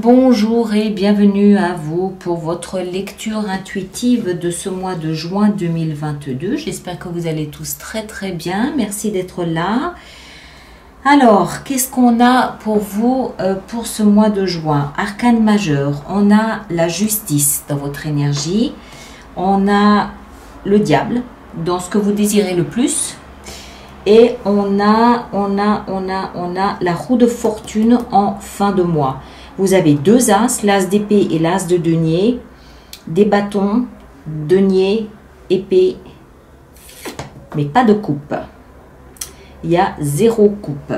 bonjour et bienvenue à vous pour votre lecture intuitive de ce mois de juin 2022. J'espère que vous allez tous très bien. Merci d'être là. Alors, qu'est-ce qu'on a pour vous pour ce mois de juin? Arcane majeur, on a la justice dans votre énergie. On a le diable dans ce que vous désirez le plus. Et on a la roue de fortune en fin de mois. Vous avez deux as, l'as d'épée et l'as de denier, des bâtons, denier, épée, mais pas de coupe. Il y a 0 coupe.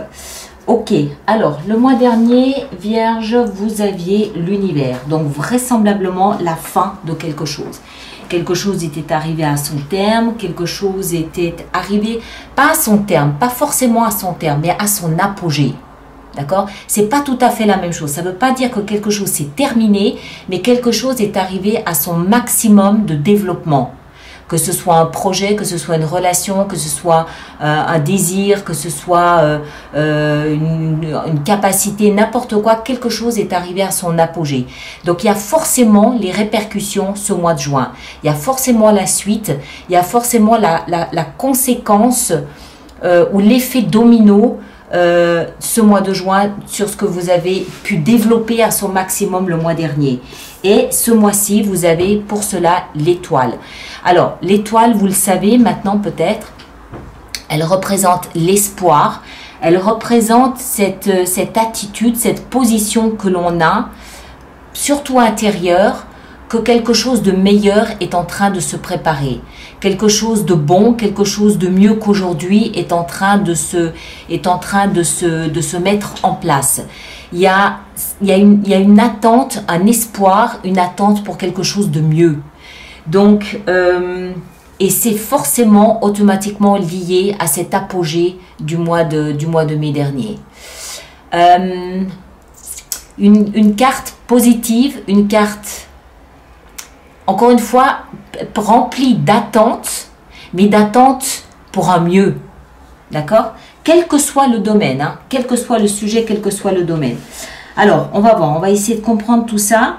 Ok, alors le mois dernier, Vierge, vous aviez l'univers, donc vraisemblablement la fin de quelque chose. Quelque chose était arrivé à son terme, quelque chose était arrivé, pas à son terme, pas forcément à son terme, mais à son apogée. D'accord? C'est pas tout à fait la même chose. Ça ne veut pas dire que quelque chose s'est terminé, mais quelque chose est arrivé à son maximum de développement. Que ce soit un projet, que ce soit une relation, que ce soit un désir, que ce soit une capacité, n'importe quoi, quelque chose est arrivé à son apogée. Donc il y a forcément les répercussions ce mois de juin. Il y a forcément la suite, il y a forcément la conséquence ou l'effet domino ce mois de juin sur ce que vous avez pu développer à son maximum le mois dernier. Et ce mois-ci, vous avez pour cela l'étoile. Alors, l'étoile, vous le savez maintenant peut-être, elle représente l'espoir, elle représente cette attitude, cette position que l'on a, surtout intérieure, que quelque chose de meilleur est en train de se préparer. Quelque chose de bon, quelque chose de mieux qu'aujourd'hui est en train de se mettre en place. Il y a une attente, un espoir, une attente pour quelque chose de mieux. Donc, et c'est forcément automatiquement lié à cet apogée du mois de mai dernier. Une carte positive, une carte encore une fois, rempli d'attentes, mais d'attentes pour un mieux. D'accord? Quel que soit le domaine, hein, quel que soit le sujet, quel que soit le domaine. Alors, on va voir, on va essayer de comprendre tout ça.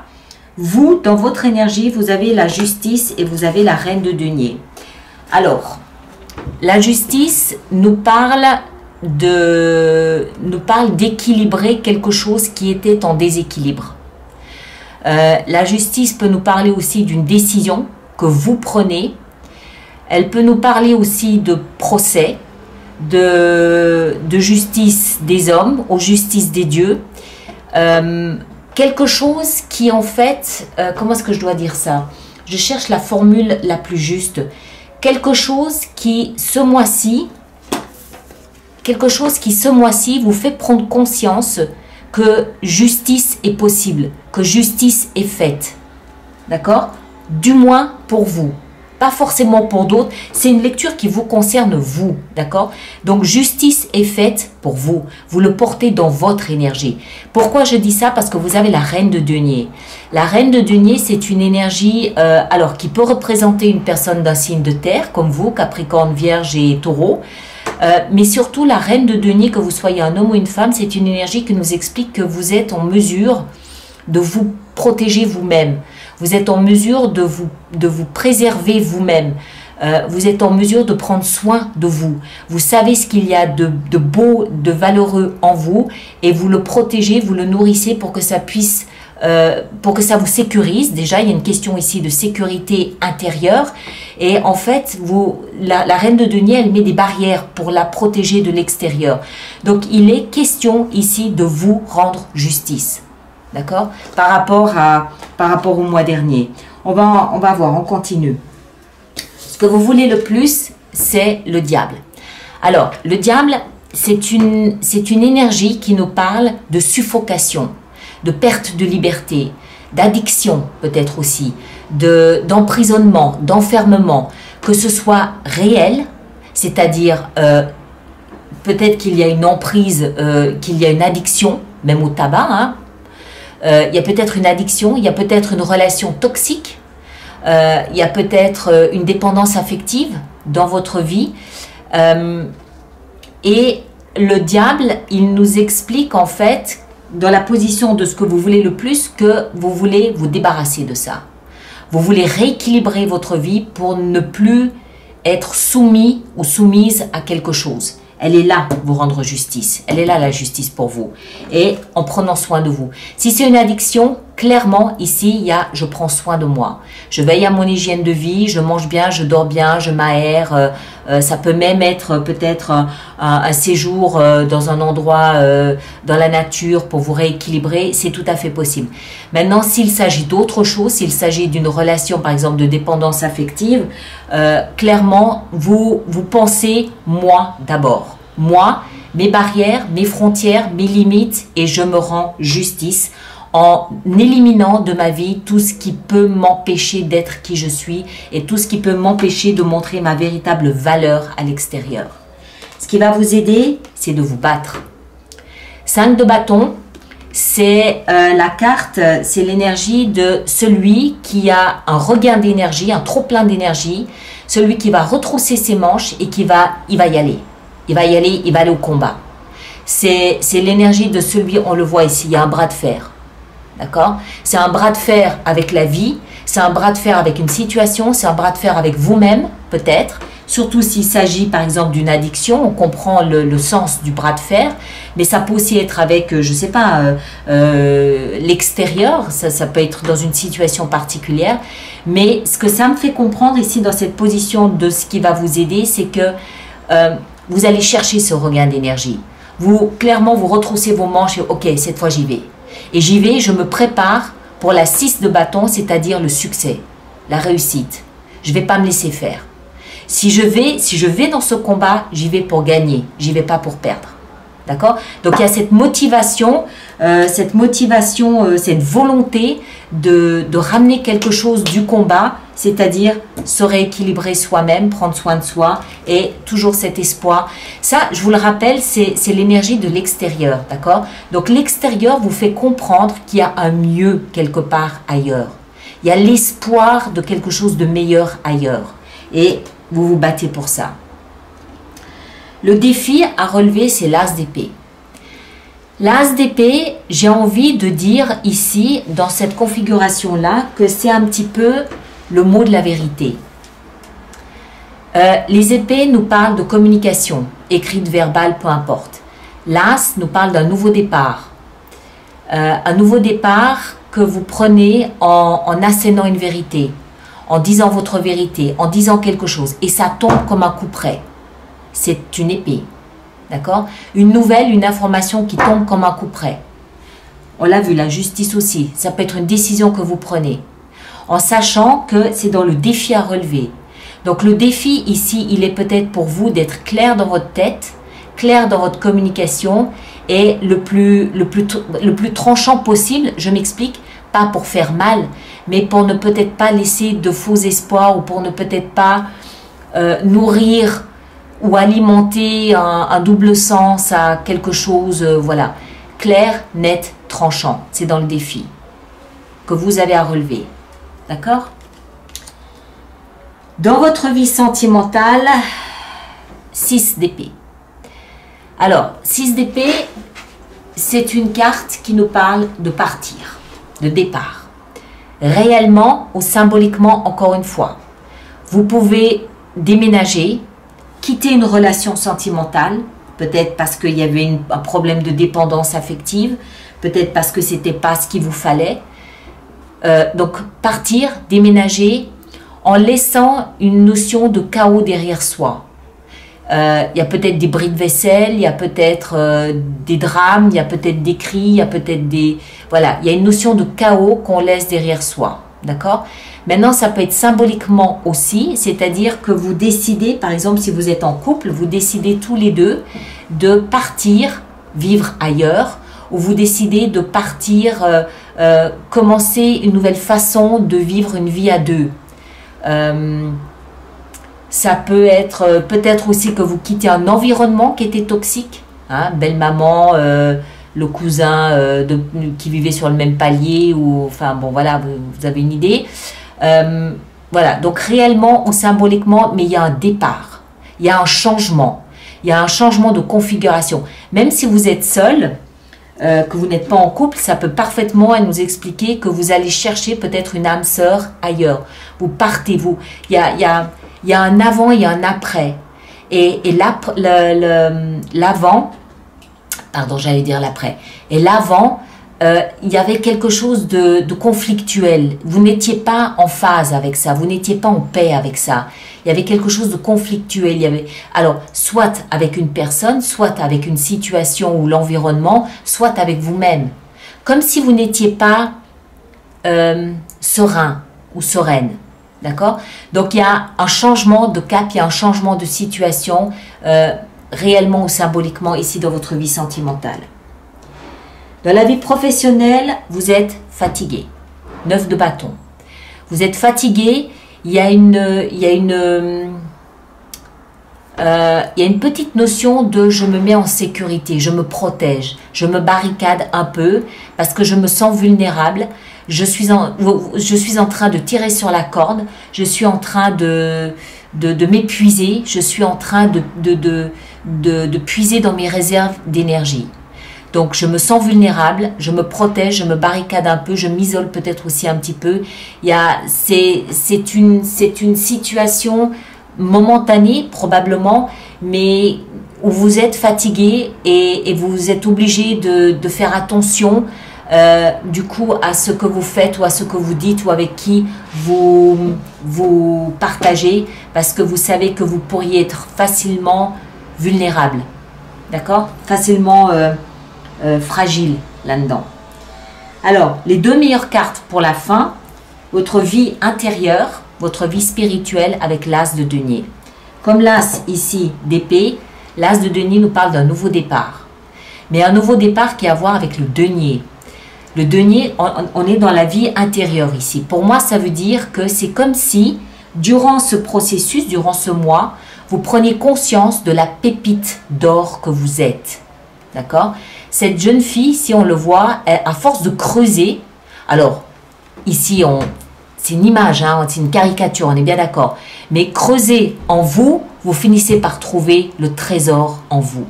Vous, dans votre énergie, vous avez la justice et vous avez la reine de denier. Alors, la justice nous parle d'équilibrer quelque chose qui était en déséquilibre. La justice peut nous parler aussi d'une décision que vous prenez. Elle peut nous parler aussi de procès, de justice des hommes aux justice des dieux. Quelque chose qui en fait, comment est-ce que je dois dire ça? Je cherche la formule la plus juste. Quelque chose qui ce mois-ci vous fait prendre conscience que justice est possible, que justice est faite. D'accord? Du moins pour vous. Pas forcément pour d'autres. C'est une lecture qui vous concerne vous. D'accord? Donc justice est faite pour vous. Vous le portez dans votre énergie. Pourquoi je dis ça? Parce que vous avez la reine de denier. La reine de denier, c'est une énergie alors qui peut représenter une personne d'un signe de terre, comme vous, Capricorne, Vierge et Taureau. Mais surtout, la reine de denier, que vous soyez un homme ou une femme, c'est une énergie qui nous explique que vous êtes en mesure de vous protéger vous-même. Vous êtes en mesure de vous préserver vous-même. Vous êtes en mesure de prendre soin de vous. Vous savez ce qu'il y a de beau, de valeureux en vous et vous le protégez, vous le nourrissez pour que ça puisse... pour que ça vous sécurise. Déjà, il y a une question ici de sécurité intérieure. Et en fait, la reine de denier, elle met des barrières pour la protéger de l'extérieur. Donc, il est question ici de vous rendre justice. D'accord? Par rapport au mois dernier. On va voir, on continue. Ce que vous voulez le plus, c'est le diable. Alors, le diable, c'est une énergie qui nous parle de suffocation, de perte de liberté, d'addiction peut-être aussi, d'emprisonnement, d'enfermement, que ce soit réel, c'est-à-dire peut-être qu'il y a une emprise, qu'il y a une addiction, même au tabac, hein. Il y a peut-être une addiction, il y a peut-être une relation toxique, il y a peut-être une dépendance affective dans votre vie. Et le diable, il nous explique en fait dans la position de ce que vous voulez le plus que vous voulez vous débarrasser de ça. Vous voulez rééquilibrer votre vie pour ne plus être soumis ou soumise à quelque chose. Elle est là pour vous rendre justice. Elle est là, la justice pour vous. Et en prenant soin de vous. Si c'est une addiction, clairement, ici, il y a « je prends soin de moi ». Je veille à mon hygiène de vie, je mange bien, je dors bien, je m'aère. Ça peut même être peut-être un séjour dans un endroit, dans la nature pour vous rééquilibrer. C'est tout à fait possible. Maintenant, s'il s'agit d'autre chose, s'il s'agit d'une relation, par exemple, de dépendance affective, clairement, vous pensez « moi » d'abord. Moi, mes barrières, mes frontières, mes limites, et je me rends justice en éliminant de ma vie tout ce qui peut m'empêcher d'être qui je suis et tout ce qui peut m'empêcher de montrer ma véritable valeur à l'extérieur. Ce qui va vous aider, c'est de vous battre. 5 de bâton, c'est la carte, c'est l'énergie de celui qui a un regain d'énergie, un trop plein d'énergie, celui qui va retrousser ses manches et il va y aller. Il va aller au combat. C'est l'énergie de celui, on le voit ici, il y a un bras de fer. D'accord? C'est un bras de fer avec la vie, c'est un bras de fer avec une situation, c'est un bras de fer avec vous-même, peut-être. Surtout s'il s'agit, par exemple, d'une addiction, on comprend le sens du bras de fer, mais ça peut aussi être avec, je ne sais pas, l'extérieur, ça peut être dans une situation particulière. Mais ce que ça me fait comprendre ici, dans cette position de ce qui va vous aider, c'est que vous allez chercher ce regain d'énergie. Clairement, vous retroussez vos manches et « ok, cette fois j'y vais ». Et j'y vais, je me prépare pour la 6 de bâton, c'est-à-dire le succès, la réussite. Je ne vais pas me laisser faire. Si je vais dans ce combat, j'y vais pour gagner, j'y vais pas pour perdre. D'accord? Donc il y a cette motivation, cette volonté de ramener quelque chose du combat, c'est-à-dire se rééquilibrer soi-même, prendre soin de soi et toujours cet espoir. Ça, je vous le rappelle, c'est l'énergie de l'extérieur, d'accord? Donc l'extérieur vous fait comprendre qu'il y a un mieux quelque part ailleurs. Il y a l'espoir de quelque chose de meilleur ailleurs et vous vous battez pour ça. Le défi à relever, c'est l'as d'épée. L'as d'épée, j'ai envie de dire ici, dans cette configuration-là, que c'est un petit peu le mot de la vérité. Les épées nous parlent de communication, écrite, verbale, peu importe. L'as nous parle d'un nouveau départ. Un nouveau départ que vous prenez en assénant une vérité, en disant votre vérité, en disant quelque chose. Et ça tombe comme un coup près. C'est une épée. D'accord? Une nouvelle, une information qui tombe comme un coup près. On l'a vu, la justice aussi. Ça peut être une décision que vous prenez. En sachant que c'est dans le défi à relever. Donc le défi ici, il est peut-être pour vous d'être clair dans votre tête, clair dans votre communication et le plus tranchant possible. Je m'explique, pas pour faire mal, mais pour ne peut-être pas laisser de faux espoirs ou pour ne peut-être pas nourrir ou alimenter un double sens à quelque chose, voilà. Clair, net, tranchant. C'est dans le défi que vous avez à relever. D'accord? Dans votre vie sentimentale, 6 d'épée. Alors, 6 d'épée, c'est une carte qui nous parle de partir, de départ. Réellement ou symboliquement, encore une fois, vous pouvez déménager, quitter une relation sentimentale, peut-être parce qu'il y avait un problème de dépendance affective, peut-être parce que ce n'était pas ce qu'il vous fallait. Donc partir, déménager, en laissant une notion de chaos derrière soi. Il y a peut-être des bris de vaisselle, il y a peut-être des drames, il y a peut-être des cris, il y a peut-être des... Voilà, il y a une notion de chaos qu'on laisse derrière soi. D'accord? Maintenant, ça peut être symboliquement aussi, c'est-à-dire que vous décidez, par exemple, si vous êtes en couple, vous décidez tous les deux de partir vivre ailleurs, ou vous décidez de partir, commencer une nouvelle façon de vivre une vie à deux. Ça peut être peut-être aussi que vous quittez un environnement qui était toxique, hein, belle-maman, le cousin qui vivait sur le même palier, ou enfin bon voilà, vous avez une idée. Voilà, donc réellement ou symboliquement, mais il y a un départ, il y a un changement de configuration. Même si vous êtes seul, que vous n'êtes pas en couple, ça peut parfaitement nous expliquer que vous allez chercher peut-être une âme sœur ailleurs. Vous partez, il y a un avant et un après. Et l'avant, pardon, j'allais dire l'après. Et l'avant, il y avait quelque chose de conflictuel. Vous n'étiez pas en phase avec ça, vous n'étiez pas en paix avec ça. Il y avait quelque chose de conflictuel. Il y avait, alors, soit avec une personne, soit avec une situation ou l'environnement, soit avec vous-même. Comme si vous n'étiez pas serein ou sereine. D'accord? Donc, il y a un changement de cap, il y a un changement de situation, réellement ou symboliquement, ici dans votre vie sentimentale. Dans la vie professionnelle, vous êtes fatigué. 9 de bâton. Vous êtes fatigué, il y a une petite notion de je me mets en sécurité, je me protège, je me barricade un peu parce que je me sens vulnérable. Je suis en train de tirer sur la corde, je suis en train de m'épuiser, je suis en train de puiser dans mes réserves d'énergie. Donc, je me sens vulnérable, je me protège, je me barricade un peu, je m'isole peut-être aussi un petit peu. C'est une situation momentanée, probablement, mais où vous êtes fatigué et vous êtes obligé de faire attention, du coup, à ce que vous faites ou à ce que vous dites ou avec qui vous partagez, parce que vous savez que vous pourriez être facilement vulnérable. D'accord? Facilement... fragile là-dedans. Alors, les 2 meilleures cartes pour la fin, votre vie intérieure, votre vie spirituelle avec l'as de denier. Comme l'as ici d'épée, l'as de denier nous parle d'un nouveau départ. Mais un nouveau départ qui a à voir avec le denier. Le denier, on est dans la vie intérieure ici. Pour moi, ça veut dire que c'est comme si, durant ce processus, durant ce mois, vous prenez conscience de la pépite d'or que vous êtes. D'accord? Cette jeune fille, si on le voit, à force de creuser, alors ici, c'est une image, hein, c'est une caricature, on est bien d'accord, mais creuser en vous, vous finissez par trouver le trésor en vous.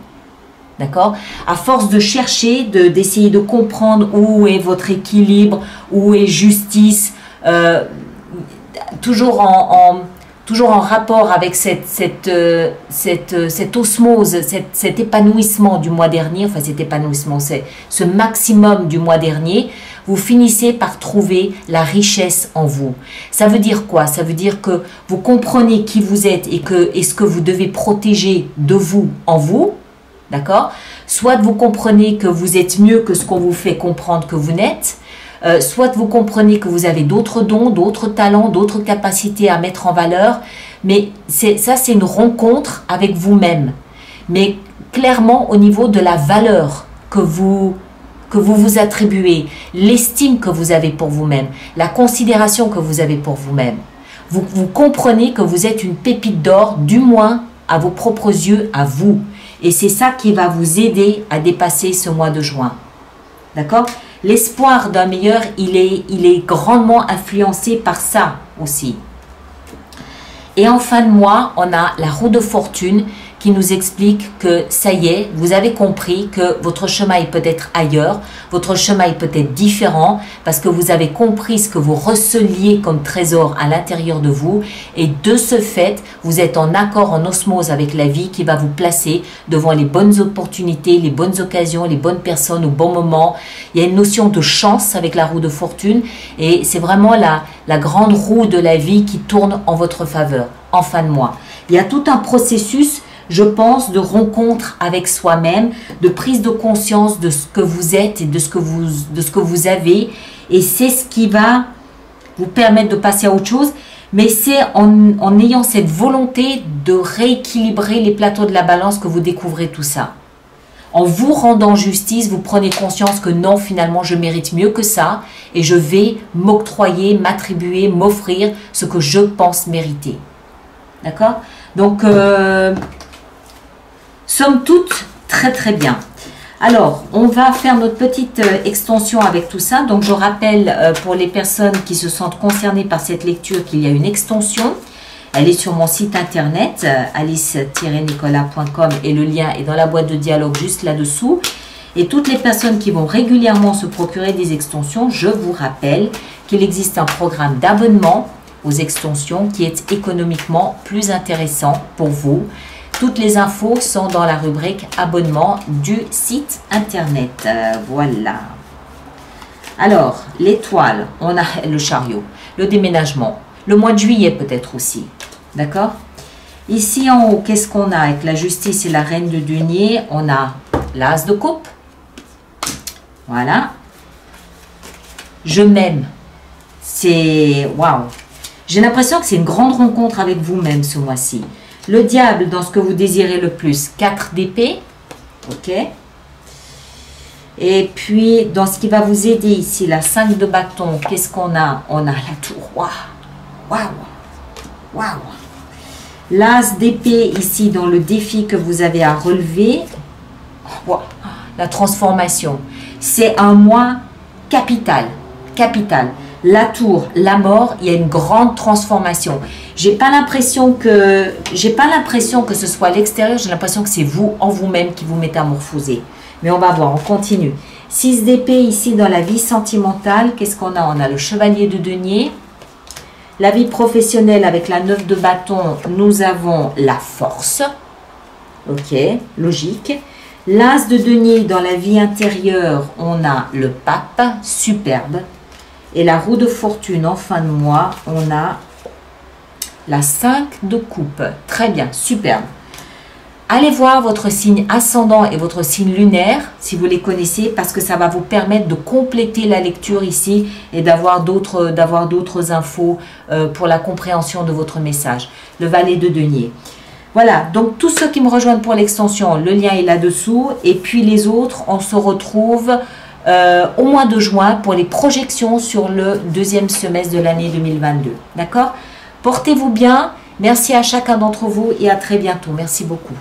D'accord? À force de chercher, d'essayer de comprendre où est votre équilibre, où est justice, toujours en rapport avec cette osmose, cet épanouissement du mois dernier, enfin cet épanouissement, c'est ce maximum du mois dernier, vous finissez par trouver la richesse en vous. Ça veut dire quoi? Ça veut dire que vous comprenez qui vous êtes et ce que vous devez protéger de vous en vous, d'accord? Soit vous comprenez que vous êtes mieux que ce qu'on vous fait comprendre que vous n'êtes, soit vous comprenez que vous avez d'autres dons, d'autres talents, d'autres capacités à mettre en valeur, mais ça c'est une rencontre avec vous-même. Mais clairement au niveau de la valeur que vous attribuez, l'estime que vous avez pour vous-même, la considération que vous avez pour vous-même. Vous comprenez que vous êtes une pépite d'or, du moins à vos propres yeux, à vous. Et c'est ça qui va vous aider à dépasser ce mois de juin. D'accord? L'espoir d'un meilleur, il est grandement influencé par ça aussi. Et en fin de mois, on a la roue de fortune qui nous explique que ça y est, vous avez compris que votre chemin est peut-être ailleurs, votre chemin est peut-être différent parce que vous avez compris ce que vous receliez comme trésor à l'intérieur de vous et de ce fait, vous êtes en accord, en osmose avec la vie qui va vous placer devant les bonnes opportunités, les bonnes occasions, les bonnes personnes au bon moment. Il y a une notion de chance avec la roue de fortune et c'est vraiment la grande roue de la vie qui tourne en votre faveur en fin de mois. Il y a tout un processus, je pense, de rencontre avec soi-même, de prise de conscience de ce que vous êtes et de ce que vous avez. Et c'est ce qui va vous permettre de passer à autre chose. Mais c'est en ayant cette volonté de rééquilibrer les plateaux de la balance que vous découvrez tout ça. En vous rendant justice, vous prenez conscience que non, finalement, je mérite mieux que ça. Et je vais m'octroyer, m'attribuer, m'offrir ce que je pense mériter. D'accord? Donc... somme toute, très très bien. Alors, on va faire notre petite extension avec tout ça. Donc, je rappelle pour les personnes qui se sentent concernées par cette lecture qu'il y a une extension. Elle est sur mon site internet, alice-nicolas.com et le lien est dans la boîte de dialogue juste là-dessous. Et toutes les personnes qui vont régulièrement se procurer des extensions, je vous rappelle qu'il existe un programme d'abonnement aux extensions qui est économiquement plus intéressant pour vous. Toutes les infos sont dans la rubrique abonnement du site internet. Voilà. Alors, l'étoile, on a le chariot, le déménagement, le mois de juillet peut-être aussi. D'accord? Ici en haut, qu'est-ce qu'on a avec la justice et la reine de denier? On a l'as de coupe. Voilà. Je m'aime. C'est waouh. J'ai l'impression que c'est une grande rencontre avec vous-même ce mois-ci. Le diable dans ce que vous désirez le plus. 4 d'épée. Ok. Et puis, dans ce qui va vous aider ici, la 5 de bâton, qu'est-ce qu'on a? On a la tour. Waouh. Waouh. Waouh. L'as d'épée ici dans le défi que vous avez à relever. Waouh. La transformation. C'est un mois capital. Capital. La tour, la mort, il y a une grande transformation. J'ai pas l'impression que ce soit l'extérieur, j'ai l'impression que c'est vous en vous-même qui vous métamorphosez. Mais on va voir, on continue. 6 d'épée ici dans la vie sentimentale, qu'est-ce qu'on a? On a le chevalier de denier. La vie professionnelle avec la 9 de bâton, nous avons la force. Ok, logique. L'as de denier dans la vie intérieure, on a le pape, superbe. Et la roue de fortune en fin de mois, on a la 5 de coupe. Très bien, superbe. Allez voir votre signe ascendant et votre signe lunaire, si vous les connaissez, parce que ça va vous permettre de compléter la lecture ici et d'avoir d'autres infos pour la compréhension de votre message. Le valet de denier. Voilà, donc tous ceux qui me rejoignent pour l'extension, le lien est là-dessous. Et puis les autres, on se retrouve au mois de juin pour les projections sur le deuxième semestre de l'année 2022. D'accord? Portez-vous bien. Merci à chacun d'entre vous et à très bientôt. Merci beaucoup.